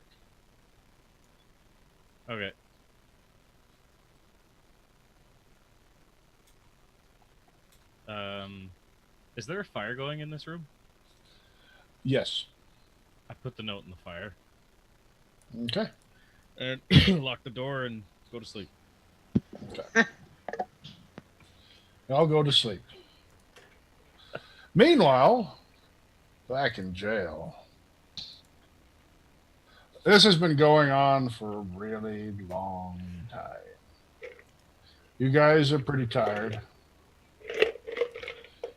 Okay. Is there a fire going in this room? Yes. I put the note in the fire Okay. and lock the door and go to sleep. Okay. I'll go to sleep. Meanwhile, back in jail. This has been going on for a really long time. You guys are pretty tired.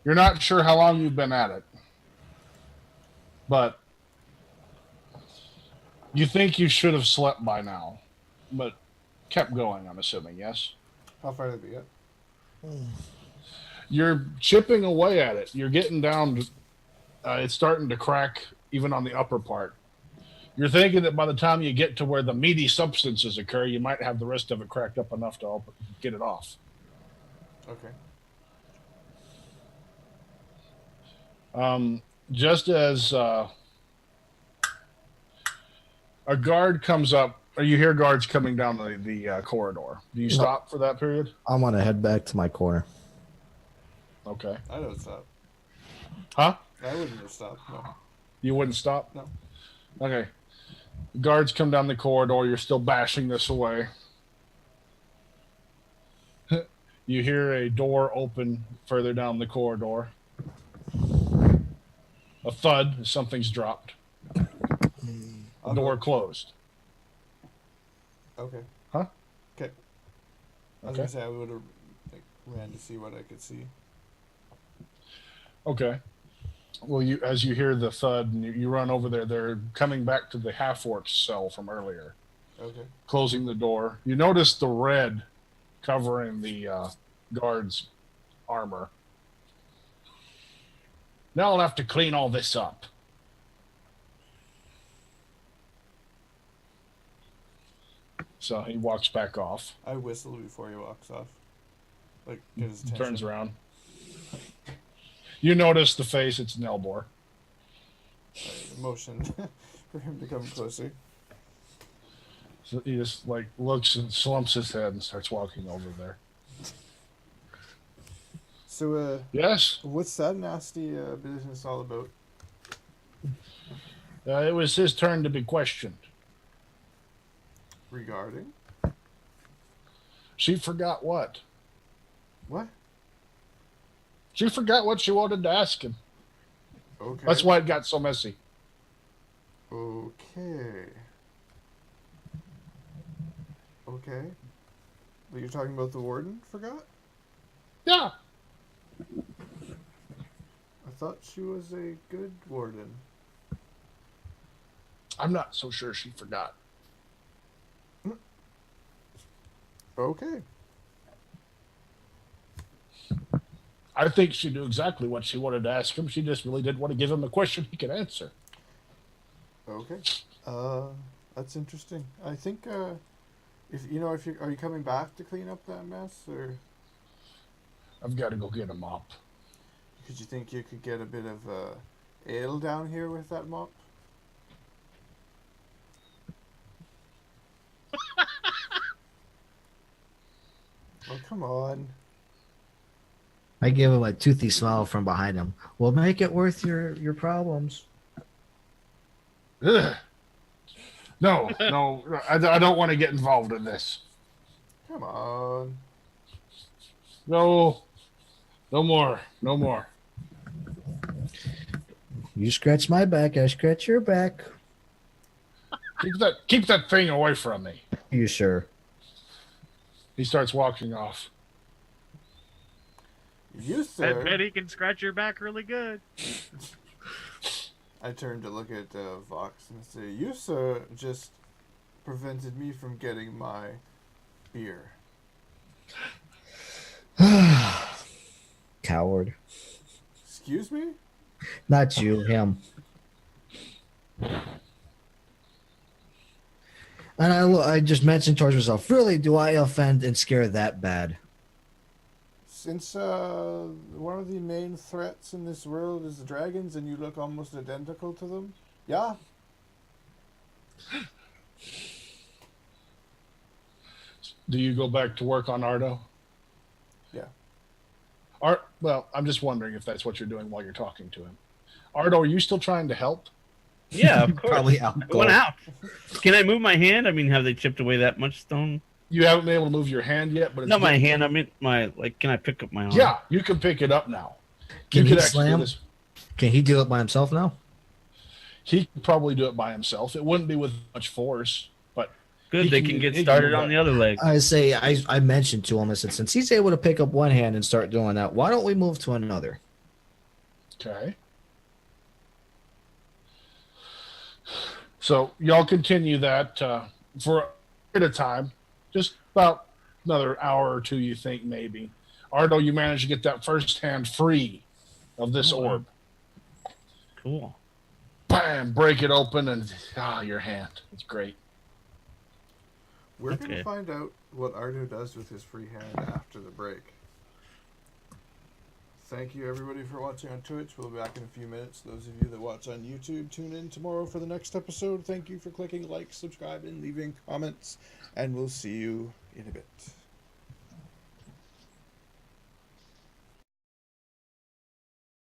You're not sure how long you've been at it, but you think you should have slept by now, but kept going, I'm assuming, yes? How far did we get? You're chipping away at it. You're getting down. It's starting to crack even on the upper part. You're thinking that by the time you get to where the meaty substances occur, you might have the rest of it cracked up enough to get it off. Okay. Just as a guard comes up, or you hear guards coming down the corridor. Do you stop for that period? I'm gonna head back to my corner. Okay. I don't stop. Huh? I wouldn't have stopped. No. You wouldn't stop? No. Okay. Guards come down the corridor. You're still bashing this away. You hear a door open further down the corridor. A thud as something's dropped. I'll Door go. closed. Okay. Huh? Okay. I was Okay. gonna say I would have ran to see what I could see. Okay. Well, as you hear the thud and you run over there, they're coming back to the half-orc cell from earlier, Okay. closing the door. You notice the red covering the guard's armor. Now I'll have to clean all this up. So he walks back off. I whistle before he walks off. Like, get his attention. Turns around. You notice the face, it's Nelbor. Motion for him to come closer. So he just looks and slumps his head and starts walking over there. So, Yes? what's that nasty business all about? It was his turn to be questioned. Regarding? She forgot what? What? She forgot what she wanted to ask him. Okay. That's why it got so messy. Okay. Okay. But you're talking about the warden forgot? Yeah. I thought she was a good warden. I'm not so sure she forgot. Okay. I think she knew exactly what she wanted to ask him. She just really didn't want to give him a question he could answer. Okay. That's interesting. I think if you are you coming back to clean up that mess, or I've got to go get a mop. could you think you could get a bit of ale down here with that mop? Oh, come on. I give him a toothy smile from behind him. We'll make it worth your problems. Ugh. No, I don't want to get involved in this. Come on. No more. You scratch my back, I scratch your back. Keep that thing away from me. You sure? He starts walking off. You, I sir. bet he can scratch your back really good. I turned to look at Vox and say, "You, sir, just prevented me from getting my beer." Coward. Excuse me? Not you, him. And I just mentioned towards myself, really, do I offend and scare that bad? since one of the main threats in this world is the dragons, and you look almost identical to them, yeah. Do you go back to work on Ardo? Yeah. Well, I'm just wondering if that's what you're doing while you're talking to him. Ardo, are you still trying to help? Yeah, of course. Probably out. I went out. Can I move my hand? I mean, have they chipped away that much stone? You haven't been able to move your hand yet, but it's Not my hand. I mean, can I pick up my arm? Yeah, you can pick it up now. Can You he could actually do slam? this. Can he do it by himself now? He could probably do it by himself. It wouldn't be with much force, but Good. He They can- can get he can started move on up. the other leg. I mentioned to him, I said, since he's able to pick up one hand and start doing that, why don't we move to another? okay. So y'all continue that for a bit of time, just about another hour or two, you think maybe. Ardo, you managed to get that first hand free of this Oh, wow. orb. Cool. Bam! Break it open and your hand. It's great. We're going Okay. to find out what Ardo does with his free hand after the break. Thank you, everybody, for watching on Twitch. We'll be back in a few minutes. Those of you that watch on YouTube, tune in tomorrow for the next episode. Thank you for clicking like, subscribe, and leaving comments. And we'll see you in a bit.